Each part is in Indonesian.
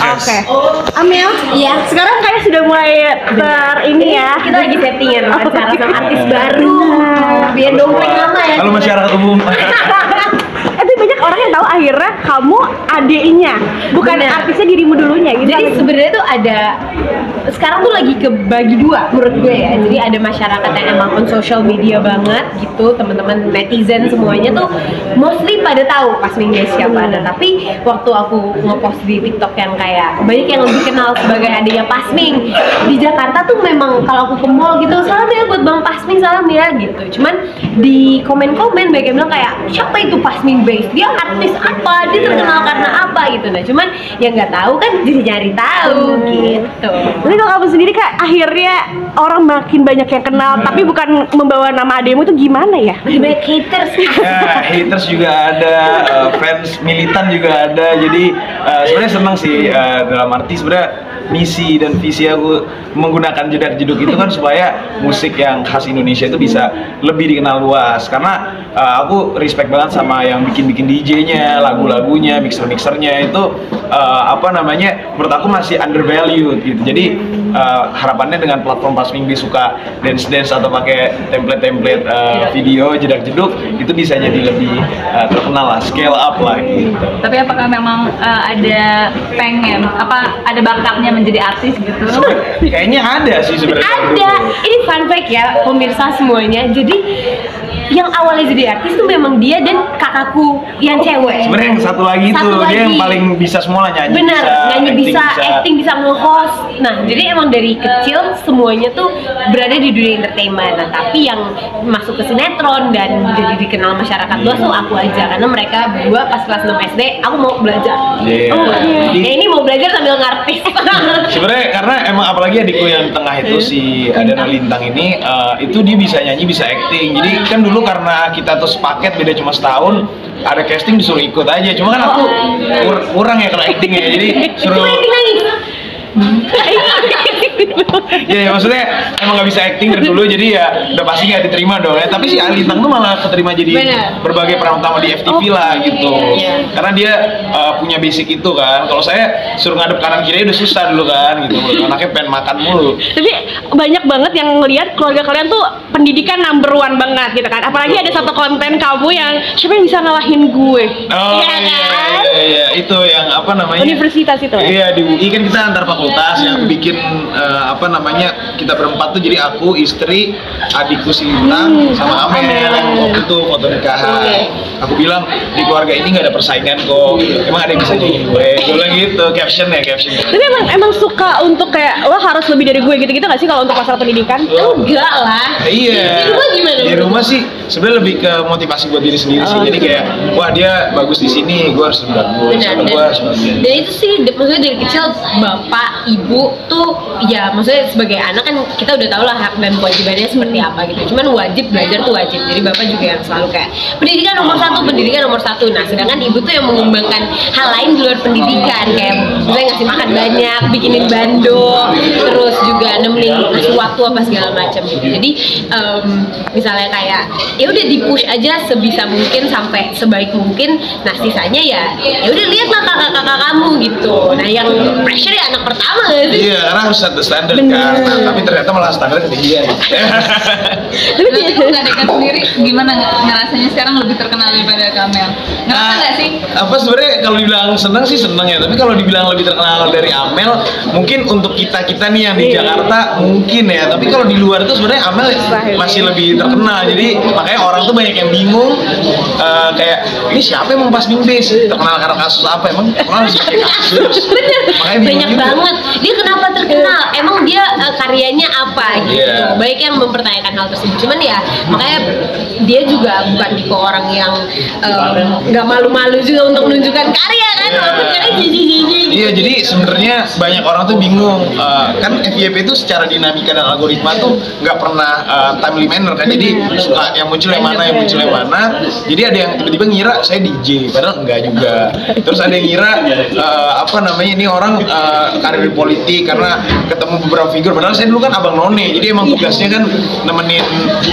Yes. Oke. Amel, Iya. sekarang kayak sudah mulai ini ya. Kita lagi settingan wawancara sama artis baru. Biar dompet lama ya. Halo masyarakat umum. Tapi banyak orang yang tahu akhirnya kamu adiknya, bukan Bener. artisnya dirimu dulunya gitu. Jadi sebenarnya tuh ada sekarang tuh lagi kebagi dua menurut gue ya. Jadi ada masyarakat yang emang on social media banget gitu, teman-teman netizen semuanya tuh mostly pada tahu Pasming Base siapa. Nah, tapi waktu aku ngepost di TikTok yang kayak banyak yang lebih kenal sebagai adiknya Pasming di Jakarta tuh memang kalau aku ke mall gitu, salam ya buat Bang Pasming, salam ya gitu. Cuman di komen-komen banyak yang bilang kayak siapa itu Pasming Base? Dia artis apa? Dia terkenal karena apa gitu. Nah, cuman yang nggak tahu kan jadi nyari tahu gitu. Jadi kalau kamu sendiri Kak, akhirnya orang makin banyak yang kenal, tapi bukan membawa nama adikmu itu gimana ya? Banyak haters. Ya, haters juga ada, fans militan juga ada. Jadi sebenarnya senang sih dalam arti sebenarnya misi dan visi aku menggunakan jedak-jeduk itu kan supaya musik yang khas Indonesia itu bisa lebih dikenal luas. Karena aku respect banget sama yang bikin DJ-nya, lagu-lagunya, mixer-mixernya itu apa namanya, menurut aku masih undervalued gitu. Jadi harapannya dengan platform Pasming Base suka dance atau pakai template video jedak-jeduk itu bisa jadi lebih terkenal lah, scale up lah gitu. Tapi apakah memang ada pengen ada bakatnya menjadi artis gitu? Kayaknya ada sih sebenarnya. Ada. Ini fun fact ya pemirsa semuanya. Jadi yang awalnya jadi artis tuh memang dia dan kakakku yang cewek. Sebenarnya yang satu lagi Satu tuh dia yang lagi. paling bisa semua lah, nyanyi Bener, nyanyi bisa, acting acting bisa, nge-host. Nah, jadi emang dari kecil semuanya tuh berada di dunia entertainment. Nah, tapi yang masuk ke sinetron dan jadi dikenal masyarakat luas tuh aku aja. Karena mereka berdua pas kelas 6 SD, aku mau belajar. Iya. Ya ini mau belajar sambil ngartis. Sebenarnya karena emang apalagi adikku yang tengah itu si Adana Lintang ini itu dia bisa nyanyi bisa acting. Jadi kan dulu karena kita tuh sepaket beda cuma setahun, ada casting disuruh ikut aja. Cuma kan aku kurang ya kalau actingnya, jadi suruh. Ya maksudnya emang nggak bisa acting dari dulu, jadi ya udah pasti nggak diterima dong ya. Tapi si Alintang tuh malah keterima jadi berbagai peran utama di FTV lah gitu. Karena dia punya basic itu kan. Kalau saya suruh ngadep kanan kiri udah susah dulu kan gitu. Anaknya pengen makan mulu. Tapi banyak banget yang ngelihat keluarga kalian tuh pendidikan number one banget gitu kan. Apalagi ada satu konten kamu yang siapa yang bisa ngalahin gue. Oh Iya kan? iya, itu yang apa namanya? Universitas itu ya? Iya, di UI kan kita antar fakultas yang bikin apa namanya, kita berempat tuh, jadi aku, istri, adikku si Lintang sama Amel yang waktu itu foto nikahan. Aku bilang di keluarga ini nggak ada persaingan kok, emang ada yang bisa jadi gue bilang gitu, caption. Tapi emang suka untuk kayak lo harus lebih dari gue gitu-gitu nggak sih kalau untuk masalah pendidikan? Enggak lah. Iya. Di rumah gimana? Di rumah sih sebenarnya lebih ke motivasi buat diri sendiri sih. Jadi kayak wah dia bagus di sini, gue harus lebih bagus. Benar, Gue harus bagus. dan itu sih maksudnya dari kecil bapak ibu tuh ya maksudnya sebagai anak kan kita udah tau lah hak dan kewajibannya seperti apa gitu. Cuman wajib belajar tuh wajib. Jadi bapak juga yang selalu kayak pendidikan nomor satu. Nah sedangkan ibu tuh yang mengembangkan hal lain di luar pendidikan, kayak misalnya ngasih makan banyak, bikinin bando, terus juga nemenin ngasih waktu apa segala macam gitu. Jadi misalnya kayak ya udah di push aja sebisa mungkin sampai sebaik mungkin. Nah sisanya ya udah lihatlah kakak-kakak kamu gitu. Nah yang pressure ya anak pertama sih. Iya, karena harus set the standard kan. Nah, tapi ternyata malah standarnya ketinggian. Tapi Berarti untuk dekat sendiri gimana ngerasanya sekarang lebih terkenal daripada Kamel? Ngerasa nggak sih? Apa sebenarnya kalau dibilang seneng sih seneng ya, tapi kalau dibilang lebih terkenal dari Amel, mungkin untuk kita nih yang di Jakarta mungkin ya, tapi kalau di luar itu sebenarnya Amel masih lebih terkenal. Jadi makanya orang tuh banyak yang bingung kayak ini siapa emang Pasming Base, terkenal karena kasus apa, emang terkenal sih kasus. Bener, Makanya bingung banyak juga. banget. Dia kenapa terkenal? Emang dia karyanya apa gitu? Iya. Baik yang mempertanyakan hal tersebut. Cuman ya makanya dia juga bukan tipe orang yang nggak malu-malu juga untuk menunjukkan karya kan? Walaupun karya jijik-jijik. Iya, jadi sebenarnya banyak orang tuh bingung kan FYP itu secara dinamika dan algoritma tuh nggak pernah timely manner kan, jadi suka yang muncul yang mana. Jadi ada yang tiba-tiba ngira saya DJ, padahal enggak juga. Terus ada yang ngira apa namanya ini orang karir di politik karena ketemu beberapa figur, padahal Padahal saya dulu kan abang none, jadi emang tugasnya kan nemenin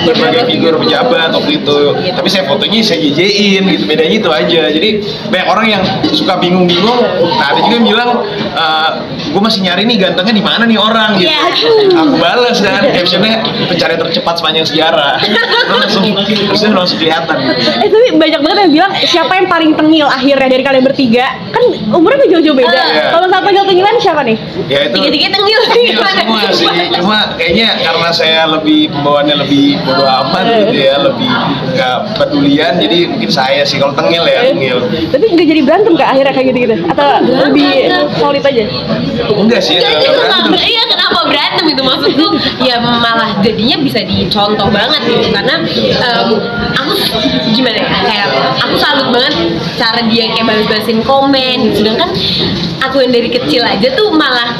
berbagai figur pejabat waktu itu. Tapi saya fotonya saya jejein gitu, bedanya itu aja. Jadi banyak orang yang suka bingung-bingung. Nah ada juga yang bilang, gue masih nyari nih gantengnya di mana nih orang gitu. Aku balas kan, captionnya pencarian tercepat sepanjang sejarah. langsung kelihatan. Tapi banyak banget yang bilang siapa yang paling tengil akhirnya dari kalian bertiga? Kan umurnya gak jauh-jauh beda. Kalau saat panggil tengilan siapa nih? Ya itu Tiga-tiga tengil semua sih. Cuma kayaknya karena saya lebih pembawaannya lebih bodo amat gitu ya, lebih nggak pedulian. Jadi mungkin saya sih kalau tengil ya tengil. Tapi nggak jadi berantem kak akhirnya kayak gitu-gitu? Atau lebih solid aja? Enggak sih. Iya, kenapa berantem itu maksudku? Ya malah jadinya bisa dicontoh banget gitu karena aku gimana ya, kayak aku salut banget cara dia kayak balas-balasin komen gitu. Sedangkan aku yang dari kecil aja tuh malah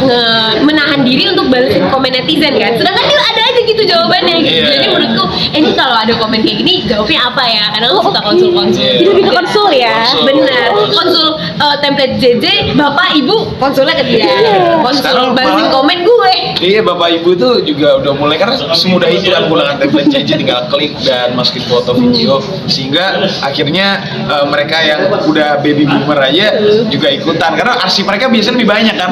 menahan diri untuk balasin komen netizen kan, sedangkan dia ada aja gitu jawabannya gitu. Jadi menurutku ini kalau ada komen kayak gini jawabnya apa ya, karena aku suka konsul-konsul. Jadi lebih ke konsul ya? Bener, konsul template JJ, bapak ibu konsulnya ke dia, konsul balasin komen gue. Iya, bapak ibu tuh juga udah mulai, karena semudah itu kan menggunakan template JJ, tinggal klik dan masukin foto video, sehingga akhirnya mereka yang udah baby boomer aja juga ikutan, karena arsip mereka biasanya lebih banyak kan,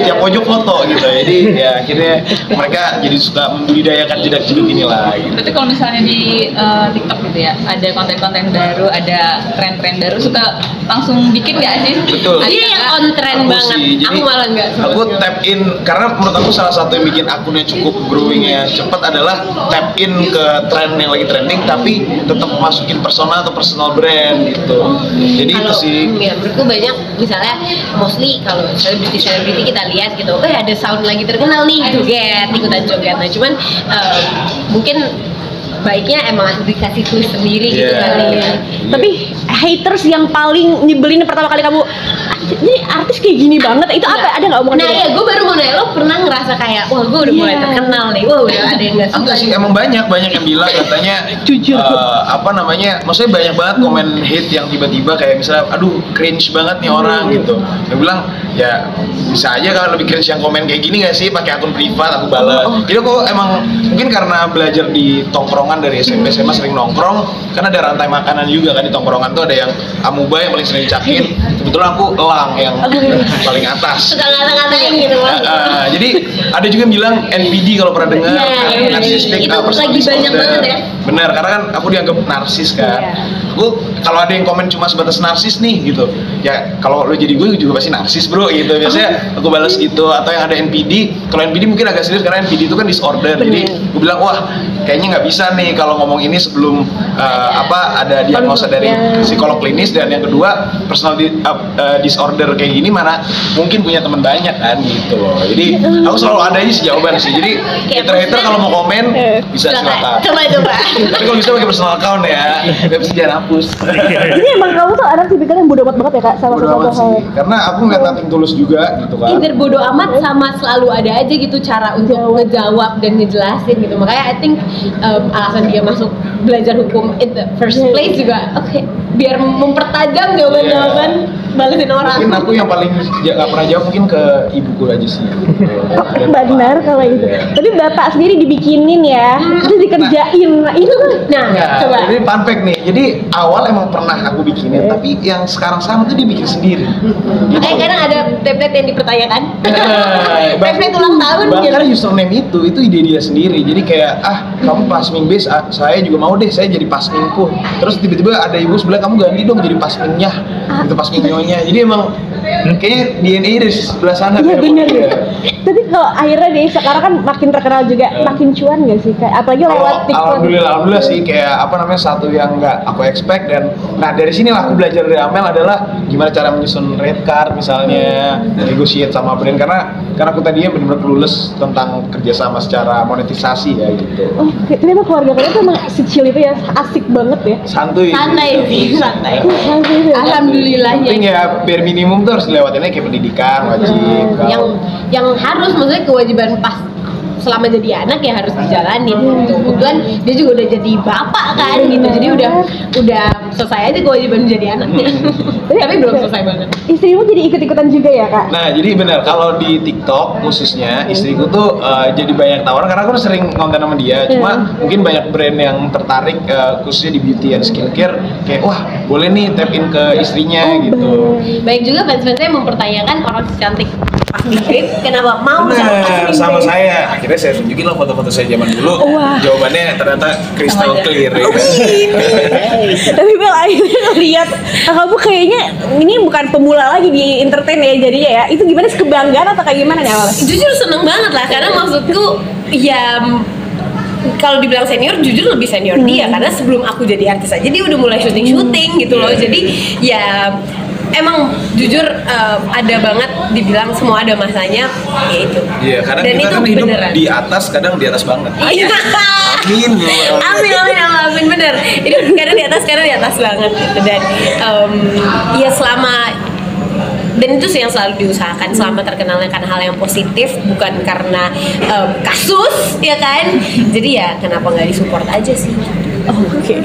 tiap pojok foto gitu. Jadi ya akhirnya mereka jadi suka membudidayakan jedak-jeduk inilah gitu. Berarti kalau misalnya di TikTok gitu ya, ada konten-konten baru, ada tren-tren baru, suka langsung bikin nggak sih? Betul. Dia yang on trend banget. Jadi, aku malah nggak. Aku tap in karena menurut aku salah satu yang bikin akunnya cukup growingnya cepat adalah tap in ke tren yang lagi trending, tapi tetap masukin personal atau personal brand gitu. Jadi Kalau, itu sih. ya menurutku banyak, misalnya mostly kalau selebriti kita lihat gitu, ada sound lagi terkenal nih, joget, ikutan joget. Nah cuman mungkin baiknya emang dikasih tulis sendiri gitu kali ya. Tapi haters yang paling nyebelin pertama kali kamu, jadi artis kayak gini banget, itu apa? Ada nggak omongan? Nah ya, gue baru mau nanya, lo pernah ngerasa kayak, wah gue udah mulai terkenal nih, wah udah ada yang nggak suka. Enggak sih, emang banyak yang bilang katanya Jujur. apa namanya, maksudnya banyak banget komen hate yang tiba-tiba kayak misalnya, aduh cringe banget nih orang gitu. Dia bilang ya bisa aja kalau lebih cringe yang komen kayak gini nggak sih, pakai akun privat aku balas. Jadi aku emang mungkin karena belajar di tongkrongan dari SMP SMA sering nongkrong, karena ada rantai makanan juga kan di tongkrongan tuh, ada yang amuba yang paling sering dicakin, kebetulan aku elang yang paling atas. Suka ngata-ngatain gitu loh. Jadi ada juga yang bilang NPD kalau pernah dengar, Iya, narcissistic itu personal lagi banyak disorder. banget ya. Benar, karena kan aku dianggap narsis kan. Aku kalau ada yang komen cuma sebatas narsis nih gitu, ya kalau lo jadi gue juga pasti narsis bro gitu. Biasanya aku balas gitu. Atau yang ada NPD, kalau NPD mungkin agak serius karena NPD itu kan disorder. Jadi gue bilang wah kayaknya nggak bisa nih kalau ngomong ini sebelum ada diagnosa dari psikolog klinis. Dan yang kedua personal disorder kayak gini mana mungkin punya teman banyak kan gitu. Jadi aku selalu ada aja sih jawaban sih. Jadi hater kalau mau komen bisa silakan. Coba. Tapi kalau bisa pakai personal account ya, nggak bisa jangan hapus. Jadi emang kamu tuh anak tipikal yang bodo amat banget ya kak sama Bodo amat sesuatu hal. sih, karena aku ngeliat nothing tulus juga gitu kan. Either bodo amat sama selalu ada aja gitu cara untuk ngejawab dan ngejelasin gitu. Makanya I think alasan dia masuk belajar hukum in the first place juga biar mempertajam jawaban-jawaban balesin orang. Mungkin aku yang paling gak pernah jawab mungkin ke ibuku aja sih. Benar kalau itu. Tapi bapak sendiri dibikinin ya, terus dikerjain. Nah itu coba. Jadi fun fact nih. Jadi awal emang pernah aku bikinin, tapi yang sekarang sama tuh dia bikin sendiri. Makanya kadang ada template yang dipertanyakan. Template ulang tahun bahkan gitu. username itu ide dia sendiri. Jadi kayak kamu pasming base, saya juga mau deh, saya jadi pasmingku. Terus tiba-tiba ada ibu sebelah, kamu ganti dong jadi pasmingnya, gitu pasmingnyonya. Jadi emang kayaknya DNA dari sebelah sana. Iya benar ya. Tapi kalau akhirnya deh sekarang kan makin terkenal juga, makin cuan gak sih kayak apalagi lewat TikTok. Alhamdulillah sih, kayak satu yang nggak aku expect. Dan nah dari sinilah aku belajar dari Amel adalah gimana cara menyusun red card misalnya, negotiate sama brand, karena aku tadinya benar-benar clueless tentang kerjasama secara monetisasi ya gitu. Tapi emang keluarga kalian tuh emang secil itu ya, asik banget ya. Santai Santai. Santai sih. Alhamdulillahnya. Penting ya, bare minimum tuh harus dilewatinnya kayak pendidikan wajib. Yang harus maksudnya kewajiban pas selama jadi anak ya harus dijalanin gitu. Kebetulan dia juga udah jadi bapak kan gitu. Jadi udah selesai aja kewajiban menjadi anaknya. Tapi belum selesai banget. Istrimu jadi ikut-ikutan juga ya kak? Nah, jadi benar kalau di TikTok khususnya istriku tuh jadi banyak tawaran karena aku sering ngonten sama dia. Cuma mungkin banyak brand yang tertarik khususnya di beauty and skincare kayak wah, boleh nih tap in ke istrinya gitu. Banyak juga fans-fansnya yang mempertanyakan orang cantik pas di klip kenapa mau Bener, sama saya. Akhirnya saya tunjukin lah foto-foto saya zaman dulu. Jawabannya ternyata crystal clear ya. Tapi Bel akhirnya lihat kamu kayaknya ini bukan pemula lagi di entertain ya jadinya ya. Itu gimana sih, kebanggaan atau kayak gimana nih awalnya? Jujur seneng banget lah karena maksudku ya kalau dibilang senior, jujur lebih senior dia karena sebelum aku jadi artis aja dia udah mulai syuting gitu loh. Jadi ya emang jujur ada banget dibilang semua ada masanya ya itu. Iya, kadang dan kita itu kan hidup beneran. di atas, kadang di atas banget. Iya. Amin bener. Itu kadang di atas banget gitu. Dan ya selama dan itu sih yang selalu diusahakan selama terkenalnya karena hal yang positif bukan karena kasus ya kan. Jadi ya kenapa nggak disupport aja sih. Oke.